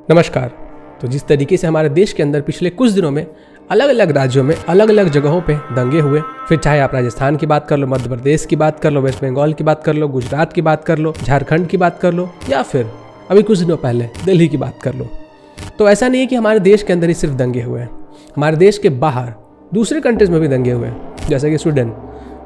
नमस्कार। तो जिस तरीके से हमारे देश के अंदर पिछले कुछ दिनों में अलग अलग राज्यों में अलग अलग जगहों पे दंगे हुए, फिर चाहे आप राजस्थान की बात कर लो, मध्य प्रदेश की बात कर लो, वेस्ट बंगाल की बात कर लो, गुजरात की बात कर लो, झारखंड की बात कर लो, या फिर अभी कुछ दिनों पहले दिल्ली की बात कर लो, तो ऐसा नहीं है कि हमारे देश के अंदर ही सिर्फ दंगे हुए हैं। हमारे देश के बाहर दूसरे कंट्रीज में भी दंगे हुए हैं, जैसे कि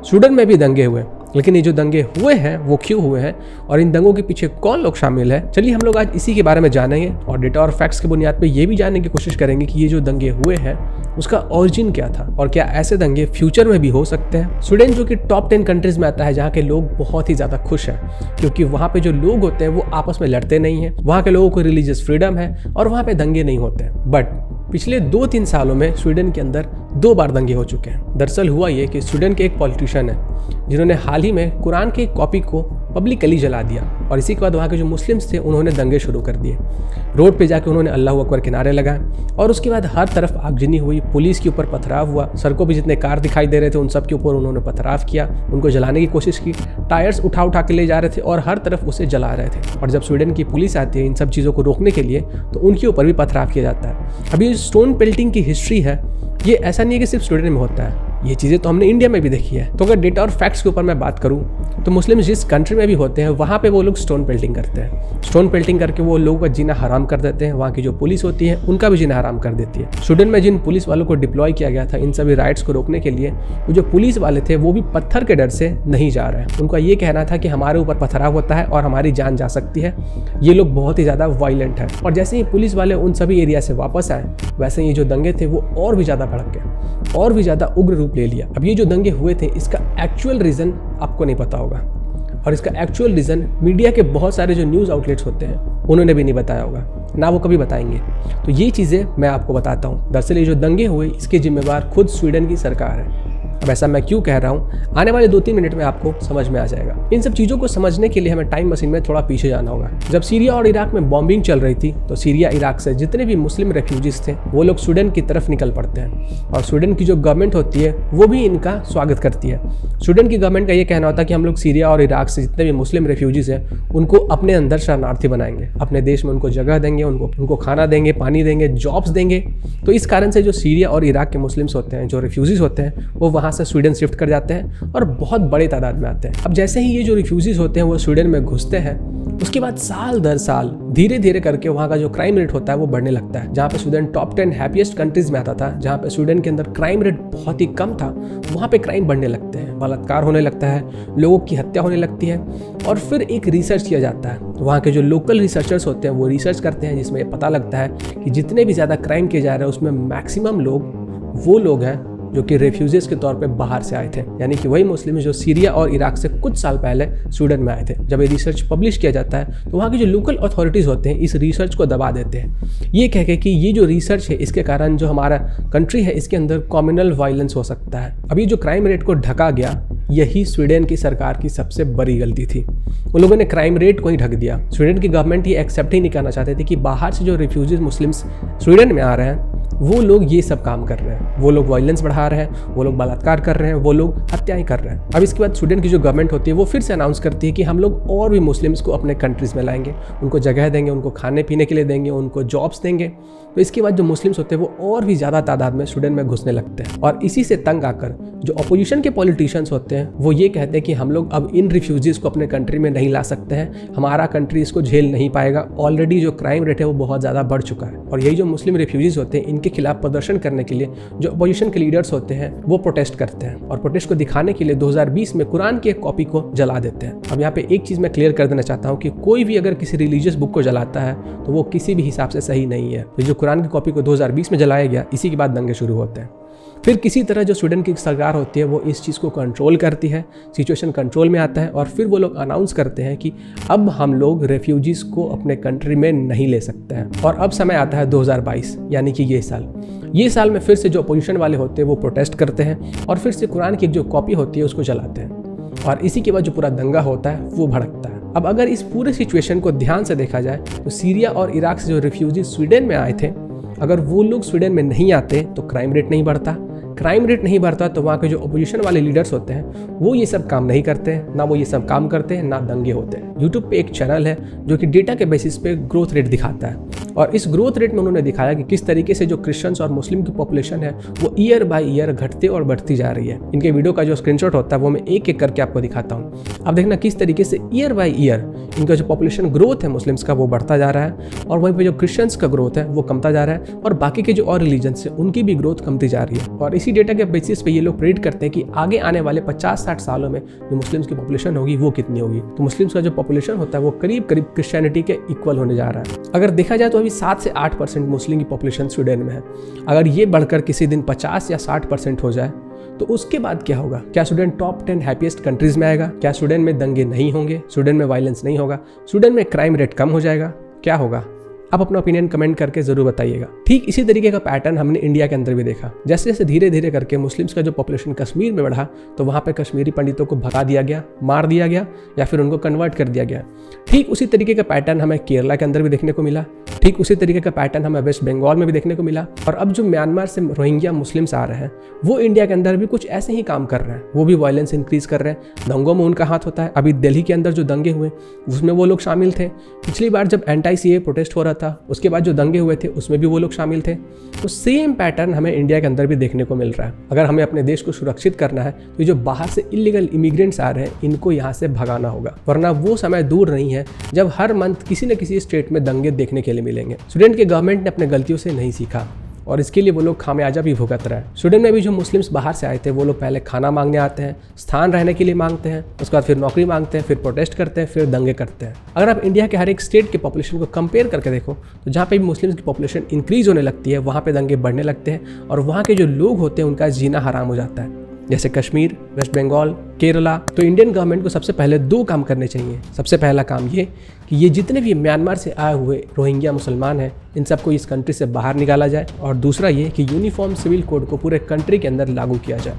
स्वीडन में भी दंगे हुए। लेकिन ये जो दंगे हुए हैं वो क्यों हुए हैं और इन दंगों के पीछे कौन लोग शामिल हैं, चलिए हम लोग आज इसी के बारे में जानेंगे और डेटा और फैक्ट्स की बुनियाद पे ये भी जानने की कोशिश करेंगे कि ये जो दंगे हुए हैं उसका ओरिजिन क्या था और क्या ऐसे दंगे फ्यूचर में भी हो सकते हैं। स्वीडन जो कि टॉप 10 कंट्रीज में आता है जहाँ के लोग बहुत ही ज़्यादा खुश हैं, क्योंकि वहाँ पे जो लोग होते हैं वो आपस में लड़ते नहीं हैं, वहाँ के लोगों को रिलीजियस फ्रीडम है और वहाँ पे दंगे नहीं होते हैं। बट पिछले 2-3 सालों में स्वीडन के अंदर 2 बार दंगे हो चुके हैं। दरअसल हुआ ये कि स्वीडन के एक पॉलिटिशियन है जिन्होंने हाल ही में कुरान के एक कॉपी को पब्लिकली जला दिया और इसी के बाद वहाँ के जो मुस्लिम्स थे उन्होंने दंगे शुरू कर दिए। रोड पे जाके उन्होंने अल्लाह अकबर के नारे लगाए और उसके बाद हर तरफ आगजनी हुई, पुलिस के ऊपर पथराव हुआ, सड़कों पे जितने कार दिखाई दे रहे थे उन सब के ऊपर उन्होंने पथराव किया, उनको जलाने की कोशिश की, टायर्स उठा के ले जा रहे थे और हर तरफ उसे जला रहे थे। और जब स्वीडन की पुलिस आती है इन सब चीज़ों को रोकने के लिए तो उनके ऊपर भी पथराव किया जाता है। अभी स्टोन पेल्टिंग की हिस्ट्री है, ये ऐसा नहीं है कि सिर्फ स्वीडन में होता है, ये चीज़ें तो हमने इंडिया में भी देखी है। तो अगर डेटा और फैक्ट्स के ऊपर मैं बात करूँ तो मुस्लिम जिस कंट्री में भी होते हैं वहाँ पे वो लोग स्टोन पेल्टिंग करते हैं। स्टोन पेल्टिंग करके वो लोगों का जीना हराम कर देते हैं, वहाँ की जो पुलिस होती है उनका भी जीना हराम कर देती है। स्वीडन में जिन पुलिस वालों को डिप्लॉय किया गया था इन सभी राइट्स को रोकने के लिए, वो जो पुलिस वाले थे वो भी पत्थर के डर से नहीं जा रहे हैं। उनका ये कहना था कि हमारे ऊपर पथराव होता है और हमारी जान जा सकती है, ये लोग बहुत ही ज़्यादा वायलेंट है। और जैसे ही पुलिस वाले उन सभी एरिया से वापस आए वैसे ये जो दंगे थे वो और भी ज़्यादा भड़क गए, और भी ज़्यादा उग्र रूप ले लिया। अब ये जो दंगे हुए थे इसका एक्चुअल रीज़न आपको नहीं पता होगा और इसका एक्चुअल रीज़न मीडिया के बहुत सारे जो न्यूज़ आउटलेट्स होते हैं उन्होंने भी नहीं बताया होगा, ना वो कभी बताएंगे। तो ये चीज़ें मैं आपको बताता हूँ। दरअसल ये जो दंगे हुए इसके जिम्मेवार खुद स्वीडन की सरकार है। अब ऐसा मैं क्यों कह रहा हूँ, आने वाले 2-3 मिनट में आपको समझ में आ जाएगा। इन सब चीज़ों को समझने के लिए हमें टाइम मशीन में थोड़ा पीछे जाना होगा। जब सीरिया और इराक में बॉम्बिंग चल रही थी तो सीरिया इराक से जितने भी मुस्लिम रेफ्यूजीज थे वो लोग स्वीडन की तरफ निकल पड़ते हैं और स्वीडन की जो गवर्नमेंट होती है वो भी इनका स्वागत करती है। स्वीडन की गवर्नमेंट का ये कहना होता है कि हम लोग सीरिया और इराक से जितने भी मुस्लिम रेफ्यूजीज हैं उनको अपने अंदर शरणार्थी बनाएंगे, अपने देश में उनको जगह देंगे, उनको खाना देंगे, पानी देंगे, जॉब्स देंगे। तो इस कारण से जो सीरिया और इराक के मुस्लिम्स होते हैं, जो रेफ्यूजीज होते हैं, वो वहाँ से स्वीडन शिफ्ट कर जाते हैं और बहुत बड़े तादाद में आते हैं। अब जैसे ही ये जो रिफ्यूजीज होते हैं वो स्वीडन में घुसते हैं, उसके बाद साल दर साल धीरे धीरे करके वहाँ का जो क्राइम रेट होता है वो बढ़ने लगता है। जहाँ पे स्वीडन टॉप 10 हैप्पीएस्ट कंट्रीज में आता था, जहाँ पे स्वीडन के अंदर क्राइम रेट बहुत ही कम था, वहाँ पे क्राइम बढ़ने लगते हैं, बलात्कार होने लगता है, लोगों की हत्या होने लगती है। और फिर एक रिसर्च किया जाता है, वहाँ के जो लोकल रिसर्चर्स होते हैं वो रिसर्च करते हैं जिसमें पता लगता है कि जितने भी ज़्यादा क्राइम किए जा रहे हैं उसमें मैक्सिमम लोग वो लोग हैं जो कि रेफ्यूजीज के तौर पे बाहर से आए थे, यानी कि वही मुस्लिम जो सीरिया और इराक से कुछ साल पहले स्वीडन में आए थे। जब ये रिसर्च पब्लिश किया जाता है तो वहाँ के जो लोकल अथॉरिटीज़ होते हैं इस रिसर्च को दबा देते हैं, ये कह के कि ये जो रिसर्च है इसके कारण जो हमारा कंट्री है इसके अंदर कम्युनल वायलेंस हो सकता है। अभी जो क्राइम रेट को ढका गया यही स्वीडन की सरकार की सबसे बड़ी गलती थी। उन लोगों ने क्राइम रेट को ही ढक दिया। स्वीडन की गवर्नमेंट ये एक्सेप्ट ही नहीं करना चाहते थे कि बाहर से जो रिफ्यूजीज मुस्लिम्स स्वीडन में आ रहे हैं वो लोग ये सब काम कर रहे हैं, वो लोग वायलेंस बढ़ा रहे हैं, वो लोग बलात्कार कर रहे हैं, वो लोग हत्याएं कर रहे हैं। अब इसके बाद स्वीडन की जो गवर्नमेंट होती है वो फिर से अनाउंस करती है कि हम लोग और भी मुस्लिम्स को अपने कंट्रीज़ में लाएंगे, उनको जगह देंगे, उनको खाने पीने के लिए देंगे, उनको जॉब्स देंगे। तो इसके बाद जो मुस्लिम्स होते हैं वो और भी ज़्यादा तादाद में स्वीडन में घुसने लगते हैं और इसी से तंग आकर जो अपोजिशन के पॉलिटिशियंस होते हैं वो ये कहते हैं कि हम लोग अब इन रिफ्यूजीज़ को अपने कंट्री में नहीं ला सकते हैं, हमारा कंट्री इसको झेल नहीं पाएगा। ऑलरेडी जो क्राइम रेट है वो बहुत ज़्यादा बढ़ चुका है और यही जो मुस्लिम रिफ्यूजीज़ होते हैं इनके खिलाफ प्रदर्शन करने के लिए जो अपोजिशन के लीडर्स होते हैं वो प्रोटेस्ट करते हैं और प्रोटेस्ट को दिखाने के लिए 2020 में कुरान की एक कॉपी को जला देते हैं। अब यहाँ पे एक चीज़ मैं क्लियर कर देना चाहता हूँ कि कोई भी अगर किसी रिलीजियस बुक को जलाता है तो वो किसी भी हिसाब से सही नहीं है। तो जो कुरान की कॉपी को 2020 में जलाया गया इसी के बाद दंगे शुरू होते हैं। फिर किसी तरह जो स्वीडन की सरकार होती है वो इस चीज़ को कंट्रोल करती है, सिचुएशन कंट्रोल में आता है और फिर वो लोग अनाउंस करते हैं कि अब हम लोग रेफ्यूजीज़ को अपने कंट्री में नहीं ले सकते हैं। और अब समय आता है 2022 यानी कि ये साल में फिर से जो अपोजिशन वाले होते हैं वो प्रोटेस्ट करते हैं और फिर से कुरान की जो कॉपी होती है उसको जलाते हैं और इसी के बाद जो पूरा दंगा होता है वो भड़कता है। अब अगर इस पूरे सिचुएशन को ध्यान से देखा जाए तो सीरिया और इराक से जो रेफ्यूजी स्वीडन में आए थे, अगर वो लोग स्वीडन में नहीं आते तो क्राइम रेट नहीं बढ़ता, क्राइम रेट नहीं बढ़ता तो वहाँ के जो अपोजिशन वाले लीडर्स होते हैं वो ये सब काम नहीं करते हैं, ना वो ये सब काम करते हैं, ना दंगे होते हैं। यूट्यूब पे एक चैनल है जो कि डेटा के बेसिस पे ग्रोथ रेट दिखाता है और इस ग्रोथ रेट में उन्होंने दिखाया कि किस तरीके से जो क्रिश्चियंस और मुस्लिम की पॉपुलेशन है वो ईयर बाय ईयर घटते और बढ़ती जा रही है। इनके वीडियो का जो स्क्रीनशॉट होता है वो मैं एक एक करके आपको दिखाता हूँ। आप देखना किस तरीके से ईयर बाय ईयर इनका जो पॉपुलेशन ग्रोथ है मुस्लिम्स का वो बढ़ता जा रहा है, और वहीं पे जो क्रिश्चियंस का ग्रोथ है वो कमता जा रहा है, और बाकी के जो और रिलीजन्स है उनकी भी ग्रोथ कमती जा रही है। और इसी डेटा के बेसिस पे ये लोग प्रेडिक्ट करते हैं कि आगे आने वाले 50-60 सालों में जो मुस्लिम्स की पॉपुलेशन होगी वो कितनी होगी। तो मुस्लिम्स का जो पॉपुलेशन होता है वो करीब करीब क्रिश्चियनिटी के इक्वल होने जा रहा है। अगर देखा जाए तो अभी 7 से 8% मुस्लिम की पॉपुलेशन स्वीडन में है। अगर ये बढ़कर किसी दिन 50 या 60% हो जाए तो उसके बाद क्या होगा? क्या स्वीडन टॉप 10 हैप्पीएस्ट कंट्रीज में आएगा? क्या स्वीडन में दंगे नहीं होंगे? स्वीडन में वायलेंस नहीं होगा? स्वीडन में क्राइम रेट कम हो जाएगा? क्या होगा? आप अपना ओपिनियन कमेंट करके जरूर बताइएगा। ठीक इसी तरीके का पैटर्न हमने इंडिया के अंदर भी देखा। जैसे जैसे धीरे धीरे करके मुस्लिम्स का जो पॉपुलेशन कश्मीर में बढ़ा तो वहाँ पे कश्मीरी पंडितों को भगा दिया गया, मार दिया गया, या फिर उनको कन्वर्ट कर दिया गया। ठीक उसी तरीके का पैटर्न हमें केरला के अंदर भी देखने को मिला। ठीक उसी तरीके का पैटर्न हमें वेस्ट बंगाल में भी देखने को मिला। और अब जो म्यांमार से रोहिंग्या मुस्लिम्स आ रहे हैं वो इंडिया के अंदर भी कुछ ऐसे ही काम कर रहे हैं। वो भी वायलेंस इंक्रीज कर रहे हैं, दंगों में उनका हाथ होता है। अभी दिल्ली के अंदर जो दंगे हुए उसमें वो लोग शामिल थे। पिछली बार जब एंटी-सीए प्रोटेस्ट हो रहा था उसके बाद जो दंगे हुए थे उसमें भी वो लोग शामिल थे। तो सेम पैटर्न हमें इंडिया के अंदर भी देखने को मिल रहा है। अगर हमें अपने देश को सुरक्षित करना है तो ये जो बाहर से इलीगल इमिग्रेंट्स आ रहे हैं इनको यहाँ से भगाना होगा, वरना वो समय दूर नहीं है जब हर मंथ किसी न किसी स्टेट में दंगे देखने के लिए मिलेंगे। स्वीडन के गवर्नमेंट ने अपने गलतियों से नहीं सीखा और इसके लिए वो लोग खामियाजा भी भुगत रहे हैं। स्वीडन में भी जो मुस्लिम्स बाहर से आए थे वो लोग पहले खाना मांगने आते हैं, स्थान रहने के लिए मांगते हैं, उसके बाद फिर नौकरी मांगते हैं, फिर प्रोटेस्ट करते हैं, फिर दंगे करते हैं। अगर आप इंडिया के हर एक स्टेट के पॉपुलेशन को कंपेयर करके देखो तो जहाँ पे भी मुस्लिम्स की पॉपुलेशन इंक्रीज होने लगती है वहाँ पे दंगे बढ़ने लगते हैं और वहाँ के जो लोग होते हैं उनका जीना हराम हो जाता है। जैसे कश्मीर, वेस्ट बंगाल, केरला। तो इंडियन गवर्नमेंट को सबसे पहले 2 काम करने चाहिए। सबसे पहला काम ये कि ये जितने भी म्यांमार से आए हुए रोहिंग्या मुसलमान हैं इन सबको इस कंट्री से बाहर निकाला जाए, और दूसरा ये कि यूनिफॉर्म सिविल कोड को पूरे कंट्री के अंदर लागू किया जाए।